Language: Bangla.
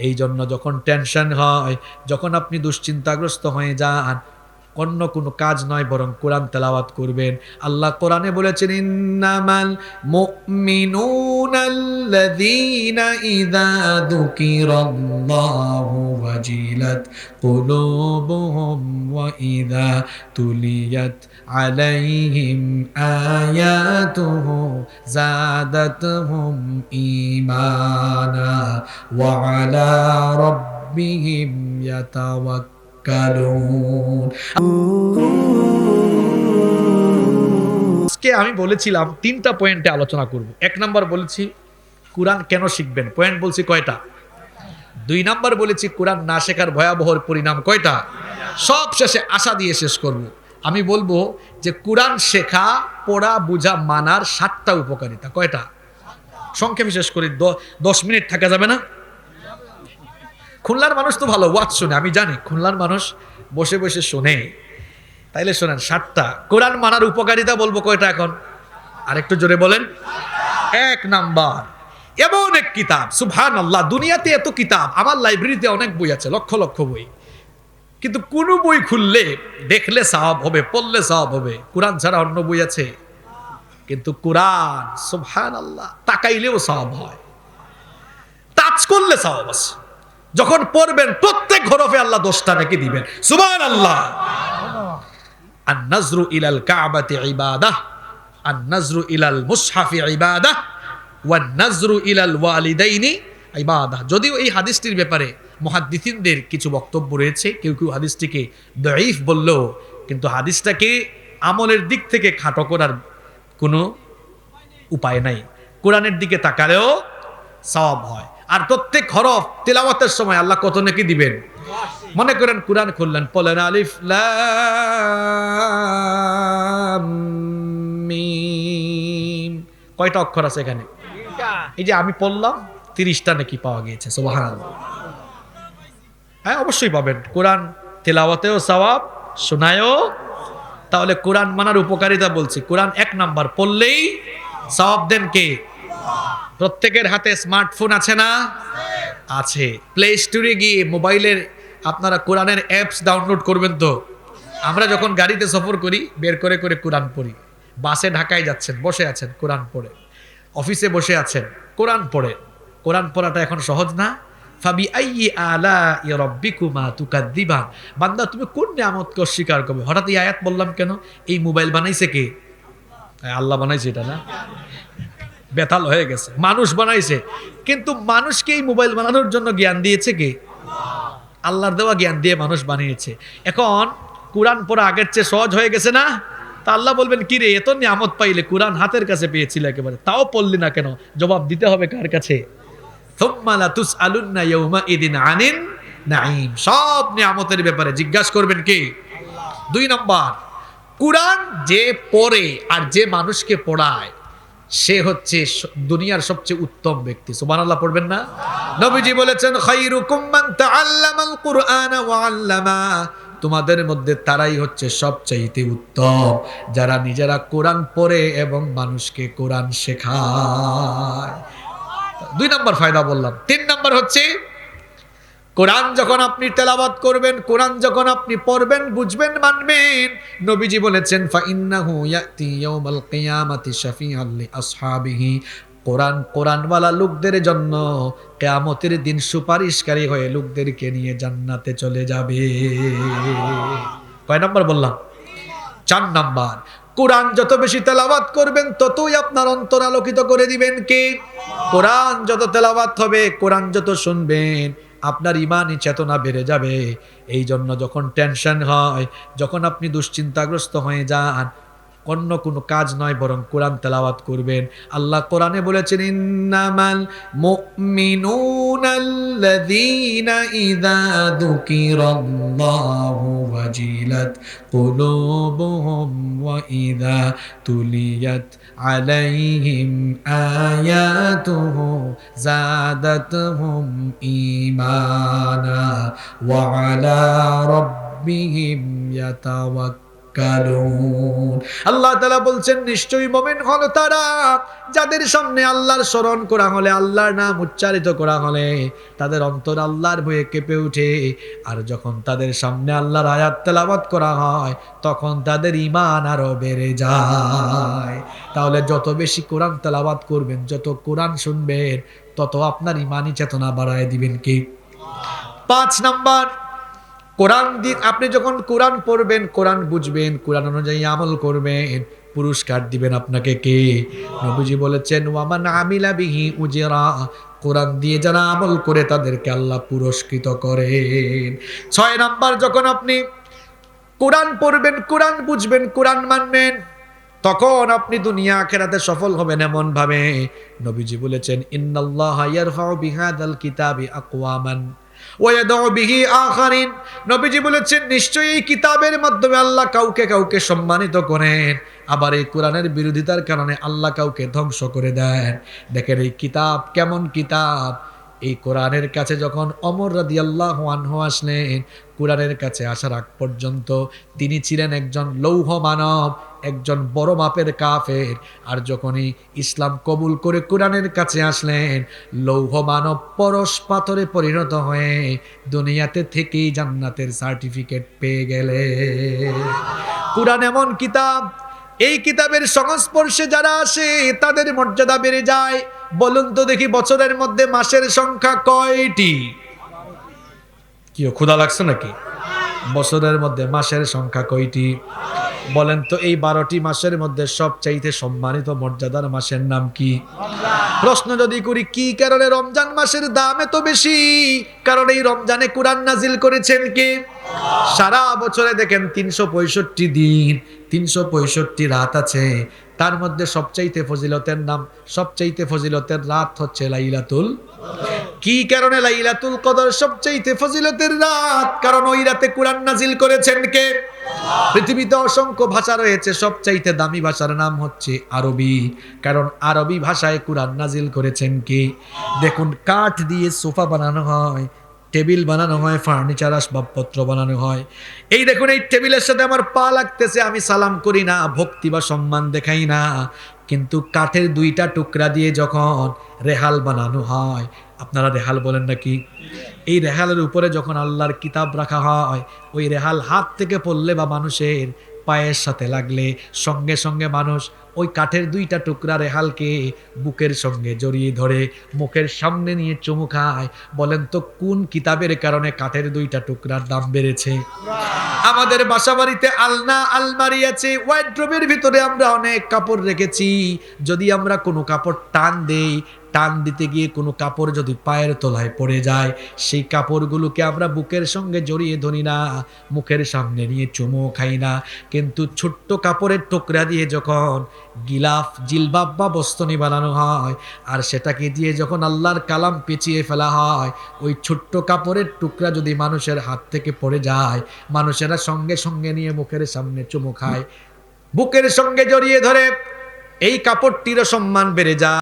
এই জন্য যখন টেনশন হয়, যখন আপনি দুশ্চিন্তাগ্রস্ত হয়ে যান, অন্য কোনো কাজ নয় বরং কোরআন তেলাওয়াত করবেন। আল্লাহ কোরআনে বলেছেন, ইন্নামাল মুমিনুনাল্লাযীনা ইযা যুকিরাল্লাহু ওয়াজিলাত কুলুবুহুম ওয়া ইযা তুলিয়াত আলাইহিম আয়াতুহু যাদাতুহুম ঈমানা ওয়া আলা রাব্বিহিম ইয়াতাওয়াক্কালুন। আজকে আমি বলেছিলাম 3টা পয়েন্টে আলোচনা করব। 1 নাম্বার বলেছি কোরআন কেন শিখবেন, পয়েন্ট বলছি কয়টা? 2 নাম্বার বলেছি কোরআন না শেখার ভয়াবহ পরিণাম কয়টা? সব শেষে আশা দিয়ে শেষ করব। আমি বলবো যে কোরআন শেখা, পড়া, বুঝা, মানার 7টা উপকারিতা। কয়টা? সংক্ষেপে শেষ করি, 10 মিনিট থাকা যাবে না? খুলনার মানুষ তো ভালো ওয়াজ শুনে, আমি জানি খুলনার মানুষ বসে বসে শোনে। তাইলে শোনেন 7টা কোরআন মানার উপকারিতা বলবো। কয়টা এখন? আরেকটু জোরে বলেন। 1 নাম্বার, এমন এক কিতাব, সুবহানাল্লাহ, দুনিয়াতে এত কিতাব, আমার লাইব্রেরিতে অনেক বই আছে, লক্ষ লক্ষ বই, কিন্তু কোন বই খুললে দেখলে সওয়াব হবে, পড়লে সওয়াব হবে। কোরআন ছাড়া অন্য বই আছে? কিন্তু কোরআন, সুবহানাল্লাহ, তাকাইলেও সওয়াব হয়, টাচ করলে সওয়াব আছে। যখন পড়বেন প্রত্যেক হরফে আল্লাহ 10টা নাকি দিবেন। সুবহানাল্লাহ। আন-নাজরু ইলাল কাবাতি ইবাদাহ, আন-নাজরু ইলাল মুসহাফি ইবাদাহ, ওয়ান-নাজরু ইলাল ওয়ালিদাইনি ইবাদাহ। যদিও এই হাদিসটির ব্যাপারে মুহাদ্দিসিনদের কিছু বক্তব্য রয়েছে, কেউ কেউ হাদিসটিকে দাঈফ বললেও, কিন্তু হাদিসটাকে আমলের দিক থেকে খাটো করার কোনো উপায় নাই। কোরআনের দিকে তাকালেও সওয়াব হয়। আর প্রত্যেক হরফ তেলাওয়াতের সময় আল্লাহ কত নাকি দিবেন। মনে করেন কোরআন খুললেন, পড়লেন আলিফ লাম মিম, কয়টা অক্ষর আছে এখানে? এই যে আমি পড়লাম 30টা নাকি পাওয়া গিয়েছে। সুবহানাল্লাহ। হ্যাঁ, অবশ্যই পাবেন। কোরআন তেলাওয়াতেও সওয়াব, শোনায়ও। তাহলে কোরআন মানার উপকারিতা বলছি। কোরআন 1 নাম্বার, পড়লেই সওয়াব দেন কে? প্রত্যেকের হাতে স্মার্টফোন আছে না? আছে। প্লে স্টোরে গিয়ে মোবাইলের আপনারা কোরআনের অ্যাপস ডাউনলোড করবেন। তো আমরা যখন গাড়িতে সফর করি বের করে করে কোরআন পড়ি। বাসে ঢাকায় যাচ্ছেন, বসে আছেন, কোরআন পড়ে। অফিসে বসে আছেন, কোরআন পড়ে। কোরআন পড়াটা এখন সহজ না? ফাবি আইয়ি আলাই রাব্বিকুমা তুকাদ্দিবান। বান্দা, তুমি কোন নিয়ামতকে অস্বীকার করবে? হঠাৎ এই আয়াত বললাম কেন? এই মোবাইল বানাইছে কে? আল্লাহ বানাইছে এটা না? বেতাল হয়ে গেছে, মানুষ বানাইছে। কিন্তু মানুষকে এই মোবাইল বানানোর জন্য জ্ঞান দিয়েছে কে? আল্লাহর দেওয়া জ্ঞান দিয়ে মানুষ বানিয়েছে। এখন কোরআন পড়া আগের চেয়ে সহজ হয়ে গেছে না? তা আল্লাহ বলবেন, কি রে, এত নিয়ামত পাইলে, কোরআন হাতের কাছে পেয়েছিল একেবারে, তাও পড়লি না কেন? জবাব দিতে হবে কার কাছে? থুম্মা লাতুসআলুন্না ইয়াউমাইদিন আনিন নাঈম। সব নিয়ামতের ব্যাপারে জিজ্ঞাসা করবেন কে? 2 নাম্বার, কোরআন যে পড়ে আর যে মানুষকে পড়ায় সে হচ্ছে দুনিয়ার সবচেয়ে উত্তম ব্যক্তি। সুবহানাল্লাহ পড়বেন না? নবীজি বলেছেন, খায়রুকুম মান তাআল্লামাল কুরআনা ওয়া আল্লামা। তোমাদের মধ্যে তারাই হচ্ছে সবচাইতে উত্তম যারা নিজেরা কোরআন পড়ে এবং মানুষকে কোরআন শেখায়। 2 নাম্বার ফায়দা বললাম। 3 নাম্বার হচ্ছে কোরআন যখন আপনি তেলাওয়াত করবেন, কোরআন যখন আপনি পড়বেন, বুঝবেন, মানবেন, নবীজি বলেছেন, ফাইন্নাহু ইয়াতি ইয়াউমাল কিয়ামাতি শাফিআল লিআসহাবিহি। কোরআনওয়ালা লোকদের জন্য কিয়ামতের দিন সুপারিশকারী হয়ে লোকদেরকে নিয়ে জান্নাতে চলে যাবে। কয় নাম্বার বললাম? 4 নাম্বার, কোরআন যত বেশি তেলাওয়াত করবেন ততই আপনার অন্তর আলোকিত করে দিবেন কে? কোরআন যত তেলাওয়াত হবে, কোরআন যত শুনবেন, আপনার ঈমানি চেতনা বেড়ে যাবে। এই জন্য যখন টেনশন হয়, যখন আপনি দুশ্চিন্তাগ্রস্ত হয়ে যান, অন্য কোনো কাজ নয় বরং কোরআন তেলাওয়াত করবেন। আল্লাহ কোরআনে বলেছেন, ইন্নামাল মুমিনুনাল্লাযীনা ইযা যুকিরাল্লাহু ওয়াজিলাত কুলুবুহুম ওয়া ইযা তুলিয়াত আলাইহিম আয়াতুহু যাদাতুহুম ঈমানা ওয়া আলা রাব্বিহিম ইয়াতাওয়াক্কালুন। ইয়াতাওয়াক্কালুন। আল্লাহ তাআলা বলছেন নিশ্চয়ই মুমিন হলো তারা যাদের সামনে আল্লাহর স্মরণ করা হলে, আল্লাহর নাম উচ্চারিত করা হলে তাদের অন্তর আল্লাহর ভয়ে কেঁপে ওঠে। আর যখন তাদের সামনে আল্লাহর আয়াত তেলাওয়াত করা হয় তখন তাদের ঈমান আরো বেড়ে যায়। তাহলে যত বেশি কোরআন তেলাওয়াত করবেন, যত কোরআন শুনবেন, তত আপনার ঈমানি চেতনা বাড়ায় দিবেন কি? 5 নাম্বার, কোরআন আপনি যখন কোরআন পড়বেন, কোরআন বুঝবেন, কোরআন অনুযায়ী আমল করবেন, পুরস্কার দিবেন আপনাকে কে? নবীজি বলেছেন ওয়ামান আমিলা বিহি উজরা, কোরআন দিয়ে যারা আমল করে তাদেরকে আল্লাহ পুরস্কৃত করেন। 6 নাম্বার, যখন আপনি কোরআন পড়বেন, কোরআন বুঝবেন, কোরআন মানবেন, তখন আপনি দুনিয়া আখিরাতে সফল হবেন এমন ভাবে। নবীজি বলেছেন ইন্নাল্লাহা ইয়ারফাউ বিহাদাল কিতাবি আকওয়ামান ওয়া ইয়াদউ বিহি আখারিন। নবীজি বলেছেন নিশ্চয়ই এই কিতাবের মাধ্যমে আল্লাহ কাউকে কাউকে সম্মানিত করেন, আবার এই কোরআনের বিরোধিতার কারণে আল্লাহ কাউকে ধ্বংস করে দেন। দেখেন এই কিতাব কেমন কিতাব। এই কোরআনের কাছে যখন ওমর রাদিয়াল্লাহু আনহু আসলেন, কোরআনের কাছে আসার আগ পর্যন্ত তিনি ছিলেন একজন লৌহ মানব, একজন বড় মাপের কাফের। আর যখনই ইসলাম কবুল করে কোরআনের কাছে আসলেন, লৌহ মানব পরশ পাথরে পরিণত হয়ে দুনিয়াতে থেকেই জান্নাতের সার্টিফিকেট পেয়ে গেলে। কোরআন এমন কিতাব, এই কিতাবের সংস্পর্শে যারা আসে তাদের মর্যাদা বেড়ে যায়। বলুন তো দেখি, বছরের মধ্যে মাসের সংখ্যা কয়টি? কি ক্ষুধা লাগছে নাকি? বছরের মধ্যে মাসের সংখ্যা কয়টি বলেন তো? এই 12টি মাসের মধ্যে সবচাইতে সম্মানিত মর্যাদার মাসের নাম কি? প্রশ্ন যদি করি কি কারণে রমজান মাসের দাম এত বেশি? কারণ এই রমজানে কোরআন নাজিল করেছেন কে? সারা বছরে দেখেন 365 দিন, 365 রাত আছে, তার মধ্যে সবচাইতে ফজিলতের নাম, সবচাইতে ফজিলতের রাত হচ্ছে লাইলাতুল। কি কারণে লাইলাতুল কদর সবচাইতে ফজিলতের রাত? কারণ ওই রাতে কোরআন নাজিল করেছেন কে? পৃথিবীতে অসংখ্য ভাষা রয়েছে, সবচাইতে দামি ভাষার নাম হচ্ছে আরবি, কারণ আরবি ভাষায় কোরআন নাজিল করেছেন কে? দেখুন, কাঠ দিয়ে সোফা বানানো হয়, টেবিল বানানো হয়, ফার্নিচার আসবাবপত্র বানানো হয়। এই দেখুন, এই টেবিলের সাথে আমার পা লাগতেছে, আমি সালাম করি না, ভক্তি বা সম্মান দেখাই না, কিন্তু কাঠের 2টা টুকরা দিয়ে যখন রেহাল বানানো হয়, আপনারা রেহাল বলেন নাকি? এই রেহালের উপরে যখন আল্লাহর কিতাব রাখা হয়, ওই রেহাল হাত থেকে পড়লে বা মানুষের পায়ের সাথে লাগলে সঙ্গে সঙ্গে মানুষ ওই কাঠের 2টা টুকরা রেহালকে বুকের সঙ্গে জড়িয়ে ধরে মুখের সামনে নিয়ে চুমু খায়। বলেন তো কোন কিতাবের কারণে কাঠের 2টা টুকরার দাম বেড়েছে? আমাদের বাসা বাড়িতে আলনা আলমারি আছে, ওয়ার্ড্রোবের ভিতরে আমরা অনেক কাপড় রেখেছি। যদি আমরা কোনো কাপড় টান দেই, টান দিতে গিয়ে কোনো কাপড় যদি পায়ের তলায় পড়ে যায়, সেই কাপড়গুলোকে আমরা বুকের সঙ্গে জড়িয়ে ধরি না, মুখের সামনে নিয়ে চুমো খাই না। কিন্তু ছোট্ট কাপড়ের টুকরা দিয়ে যখন গিলাফ, জিলবাব বা বস্তনি বানানো হয়, আর সেটাকে দিয়ে যখন আল্লাহর কালাম পেঁচিয়ে ফেলা হয়, ওই ছোট্ট কাপড়ের টুকরা যদি মানুষের হাত থেকে পড়ে যায়, মানুষেরা সঙ্গে সঙ্গে নিয়ে মুখের সামনে চুমো খায়, বুকের সঙ্গে জড়িয়ে ধরে। এই কাপড়টিরও সম্মান বেড়ে যায়।